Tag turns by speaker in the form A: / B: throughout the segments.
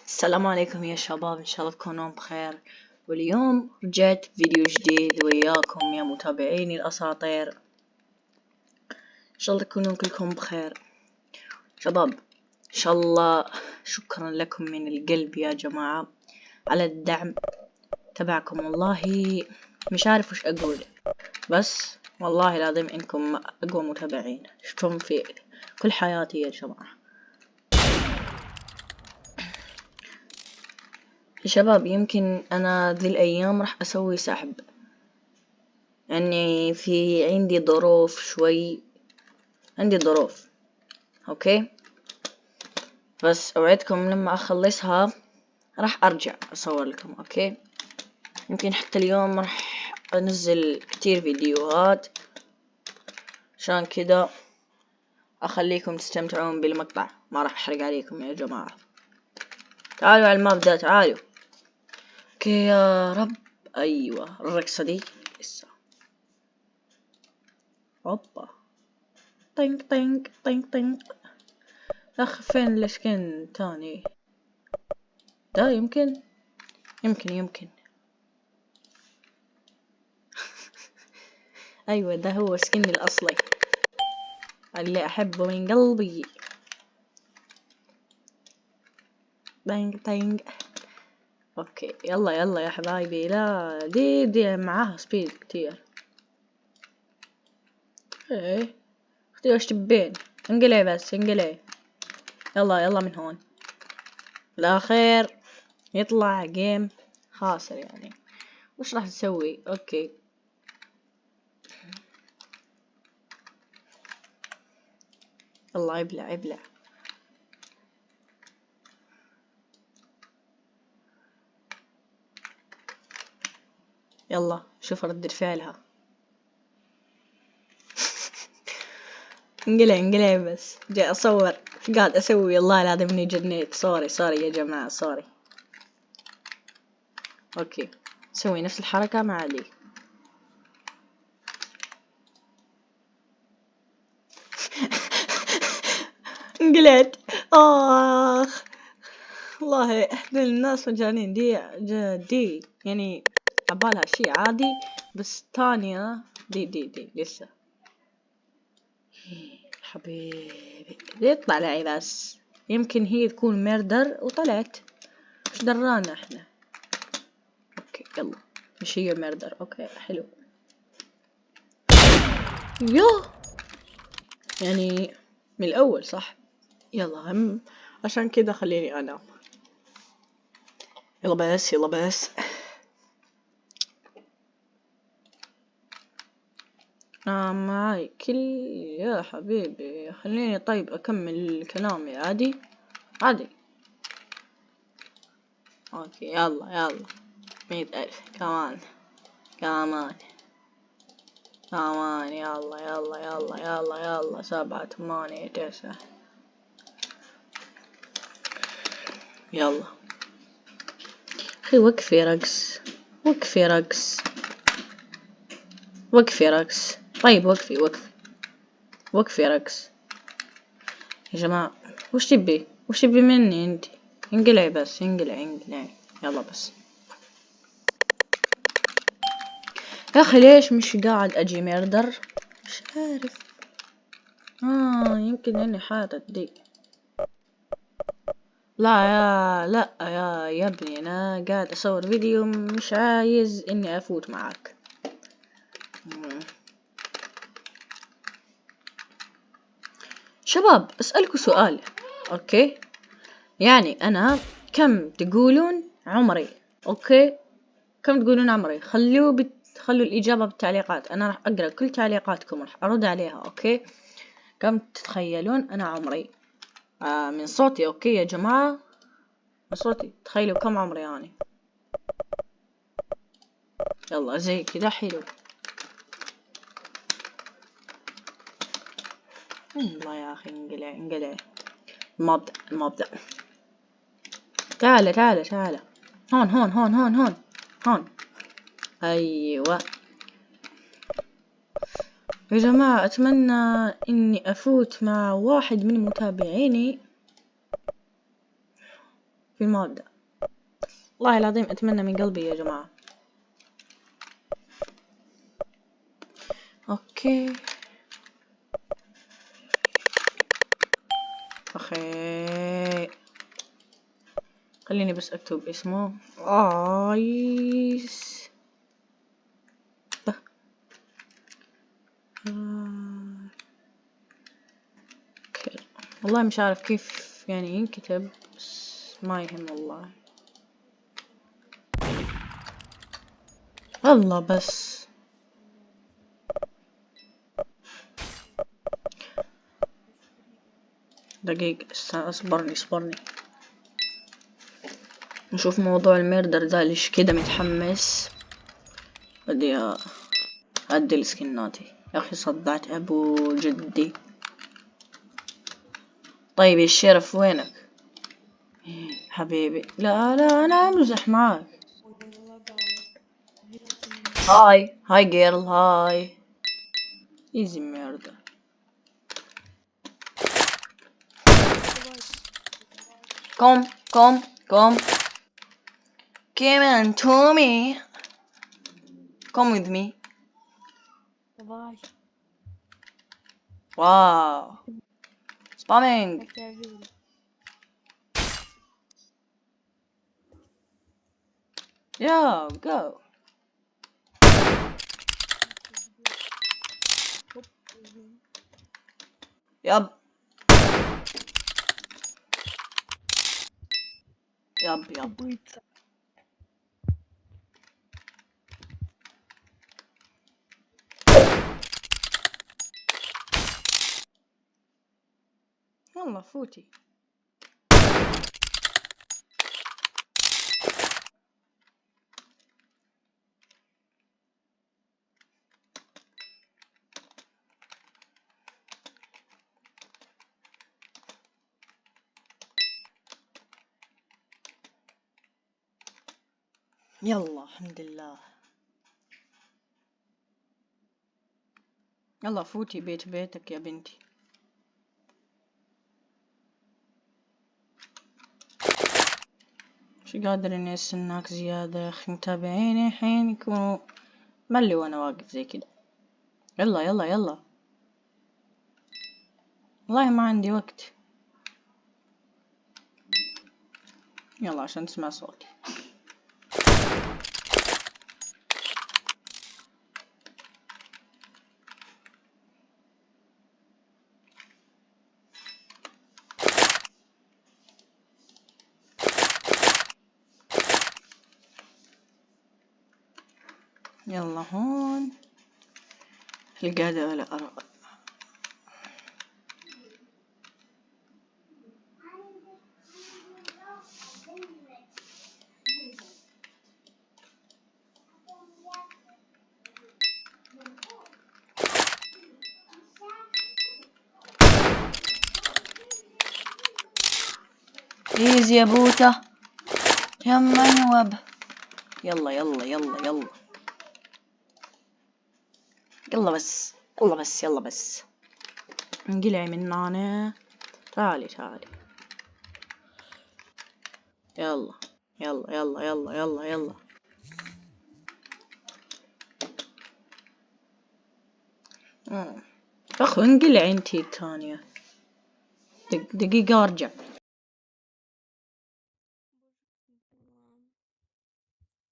A: السلام عليكم يا شباب، إن شاء الله تكونون بخير. واليوم رجعت فيديو جديد وياكم يا متابعيني الأساطير. إن شاء الله تكونون كلكم بخير شباب. إن شاء الله شكرا لكم من القلب يا جماعة على الدعم تبعكم. والله مش عارف وش أقول، بس والله العظيم إنكم أقوى متابعين شفتم في كل حياتي يا جماعة. يا شباب يمكن أنا ذي الأيام راح أسوي سحب، يعني في عندي ظروف شوي، عندي ظروف أوكي، بس أوعدكم لما أخلصها راح أرجع أصور لكم أوكي. يمكن حتى اليوم راح أنزل كتير فيديوهات عشان كده أخليكم تستمتعون بالمقطع، ما راح أحرق عليكم يا جماعة. تعالوا على الماب ده، تعالوا. اوكي يا رب. أيوة الرقصة دي لسه. هوبا طينك طينك طينك طينك. أخ فين السكن تاني ده؟ يمكن أيوة ده هو سكني الأصلي اللي أحبه من قلبي. طينك طينك. اوكي يلا يلا يا حبايبي. لا دي معاها سبيد كتير. ايه اختي وش تبين؟ انقلي بس انقلي. يلا يلا من هون. بالاخير يطلع جيم خاسر يعني. وش راح تسوي؟ اوكي يلا ابلع ابلع. يلا شوف ردة فعلها. انقلع بس جاي اصور قاعد اسوي. والله العظيم اني جنيت. سوري يا جماعة سوري. اوكي سوي نفس الحركة مع لي. انقلعت. اخ والله هذول الناس مجانين. دي يعني عبالها شي عادي، بس تانية دي لسه. حبيبي يطلع لعي بس، يمكن هي تكون ميردر وطلعت، مش درانا احنا. اوكي يلا مش هي ميردر. اوكي حلو. يو يعني من الاول صح. يلا هم عشان كده خليني انام. يلا بس نعم معاي كل. يا حبيبي خليني طيب اكمل كلامي عادي. اوكي يلا 100,000 كمان يلا 7 8 9. يلا اخي وقفي رقص طيب وقفي رقص يا جماعة. وش تبي مني انت؟ انقلعي بس انقلعي. يلا بس يا اخي ليش مش قاعد اجي ميردر؟ مش عارف. يمكن اني حاطط دي. لا يا ابني انا قاعد اصور فيديو، مش عايز اني افوت معاك. شباب اسألكوا سؤال اوكي، يعني انا كم تقولون عمري؟ اوكي كم تقولون عمري؟ خلوا الإجابة بالتعليقات. أنا راح أقرأ كل تعليقاتكم راح أرد عليها أوكي. كم تتخيلون أنا عمري؟ من صوتي أوكي يا جماعة، من صوتي تخيلوا كم عمري يعني. يلا زي كذا حلو. والله يا أخي انقلع. ما أبدأ. تعال هون. أيوة يا جماعة أتمنى إني أفوت مع واحد من متابعيني. في المادة. والله العظيم أتمنى من قلبي يا جماعة. أوكي أخي، خليني بس أكتب اسمه. آيس والله مش عارف كيف يعني ينكتب، بس ما يهم والله. الله بس دقيقة، اصبرني نشوف موضوع الميردر ده. ليش كده متحمس؟ بدي أعدل سكناتي يا أخي، صدعت أبو جدي. طيب يا الشرف وينك حبيبي؟ لا أنا أمزح معاك. هاي جيرل، هاي ايزي ميردر. Come on Tommy, come with me.
B: Давай,
A: Wow, spamming.
B: я тебя вижу.
A: Yeah, go.
B: Оп, мгм.
A: Yup.
B: Убийца.
A: يلا فوتي. يلا الحمد لله. يلا فوتي بيتك يا بنتي. مش قادر اني استناك زيادة يا اخي، متابعيني حين يكونوا ملي وانا واقف زي كده. يلا والله ما عندي وقت. يلا عشان تسمع صوتي. يلا هون القعدة ولا أرى. ايزي يا بوته يا منوب. يلا يلا بس انقلعي من هنا. تعالي يلا اخو انقلعي انتي الثانية. دقيقة وارجع.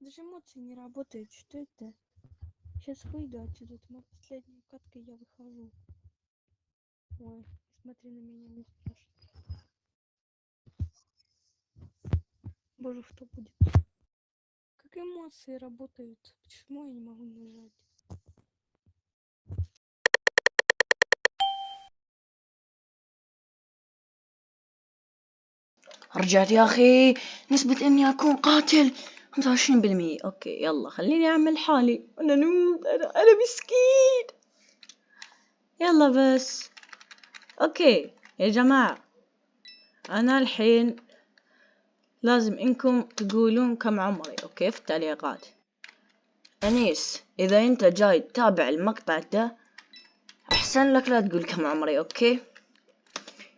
B: Даже эмоции не работают. Что это? Сейчас выйду отсюда. Это моя последняя катка, я выхожу. Ой, смотри на меня, не страшно. Боже, что будет? Как эмоции работают? Почему я не могу нажать?
A: رجعت يا أخي. نسبة إني أكون قاتل 25%. أوكي يلا خليني أعمل حالي. أنا نوب، أنا مسكين. يلا بس. أوكي يا جماعة، أنا الحين لازم إنكم تقولون كم عمري. أوكي في التعليقات. أنيس إذا أنت جاي تتابع المقطع ده أحسن لك لا تقول كم عمري. أوكي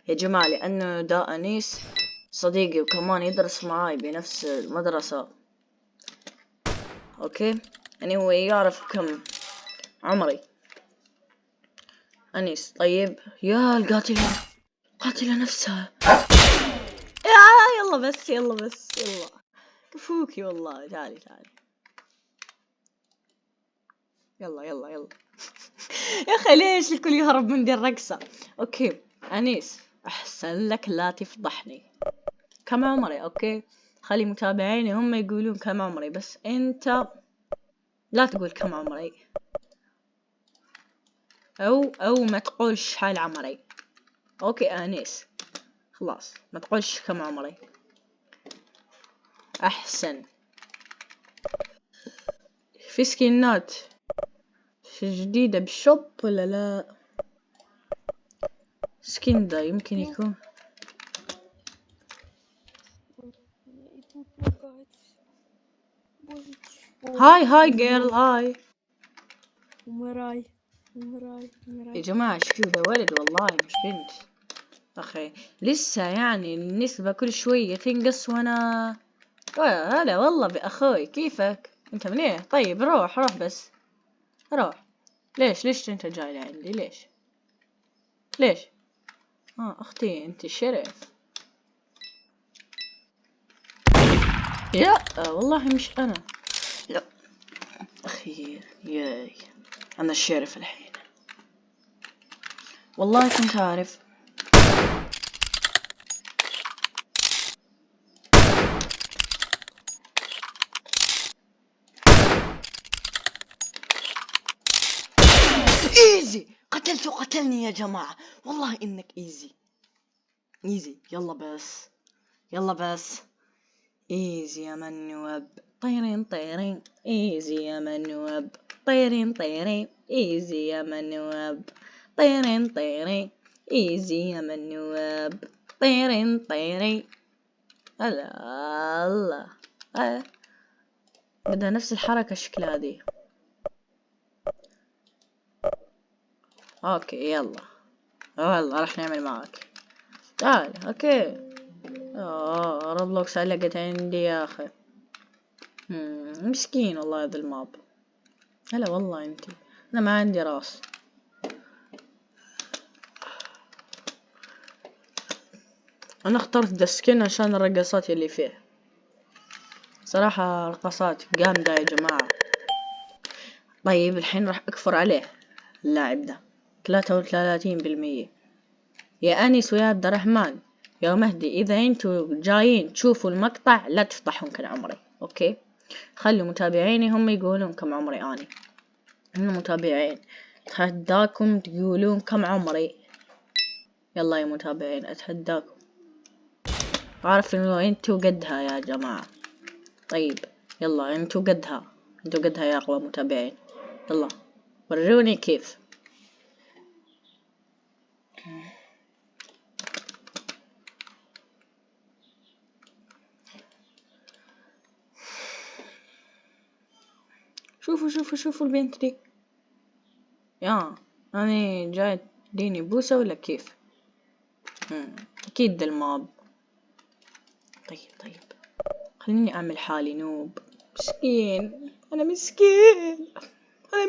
A: يا جماعة، لأنه دا أنيس صديقي وكمان يدرس معاي بنفس المدرسة. اوكي، يعني هو يعرف كم عمري. أنيس. طيب يا القاتلة، قاتلة نفسها. يلا بس يلا بس يلا كفوكي والله. تعالي يلا يا اخي ليش الكل يهرب من دي الرقصة؟ اوكي أنيس، احسن لك لا تفضحني. كم عمري؟ اوكي، خلي متابعيني هم يقولون كم عمري، بس انت لا تقول كم عمري، او ما تقولش حال عمري. اوكي أنيس، خلاص ما تقولش كم عمري احسن. في سكينات جديدة بالشوب ولا لا؟ سكين ده يمكن يكون.
B: И тут лагает всё. Божечки.
A: هاي جيرل هاي.
B: Умирай.
A: يا جماعة شكله ده ولد والله مش بنت. أخي لسه يعني النسبة كل شوية تنقص وأنا هلا والله بأخوي كيفك أنت منين؟ طيب روح بس روح. ليش أنت جاي لعندي ليش؟ أختي أنت الشرف. يا والله مش أنا، لا أخي ياي أنا الشرف الحين والله كنت عارف. ايزي قتلني يا جماعة والله انك ايزي. يلا بس ايزي يا منوب. طيرين ايزي يا منوب. طيرين ايزي يا منوب. طيرين ايزي يا منوب. طيرين الله بدها نفس الحركة شكلها دي. اوكي يلا راح نعمل معاك. تعال اوكي. روبلوكس علقت عندي يا اخي. مسكين والله هذا الماب. هلا والله انتي، انا ما عندي راس. انا اخترت دسكن عشان الرقصات اللي فيه، صراحة رقصات جامدة يا جماعة. طيب الحين راح اكفر عليه اللاعب ده 33%. يا انيس ويا عبد الرحمن يا مهدي، اذا انتوا جايين تشوفوا المقطع لا تفضحون كم عمري. اوكي، خلوا متابعيني هم يقولون كم عمري اني. متابعين اتحداكم تقولون كم عمري. يلا يا متابعين اتحداكم. عارف انه انتوا قدها يا جماعة. طيب يلا انتوا قدها يا اقوى متابعين. يلا وروني كيف. شوفوا البنت دي. يا أنا جاي تديني بوسة ولا كيف؟ أكيد ده الماب. طيب خليني أعمل حالي نوب. مسكين أنا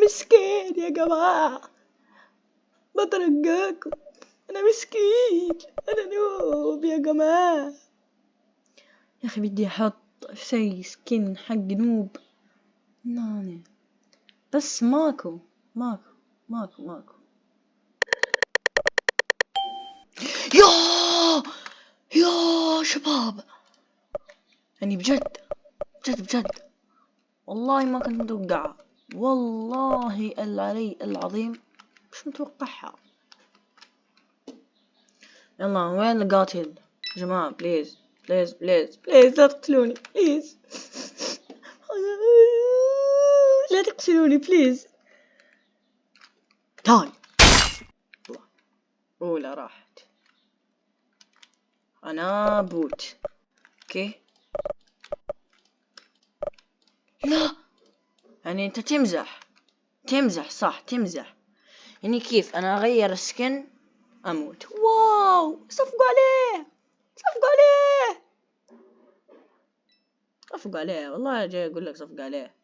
A: مسكين يا جماعة بترجاكم. أنا مسكين أنا نوب يا جماعة. يا أخي بدي أحط شي سكين حق نوب ناني، بس ماكو. يا شباب يعني بجد والله ما كنت متوقعها، والله العلي العظيم مش متوقعها. يلا وين القاتل يا جماعة؟ بليز لا تقتلوني بليز. لا تقتلوني بليز. تعال أولى راحت. أنا بوت. اوكي لا يعني انت تمزح صح يعني كيف انا اغير سكن اموت؟ واو صفقوا عليه صفقوا عليه، صفقوا عليه، والله جاي اقول لك صفقوا عليه.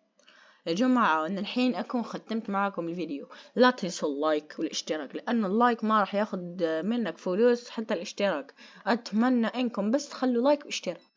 A: يا جماعة أنا الحين أكون ختمت معاكم الفيديو، لا تنسوا اللايك والاشتراك، لأن اللايك ما راح ياخد منك فلوس، حتى الاشتراك. أتمنى إنكم بس تخلوا لايك واشتراك.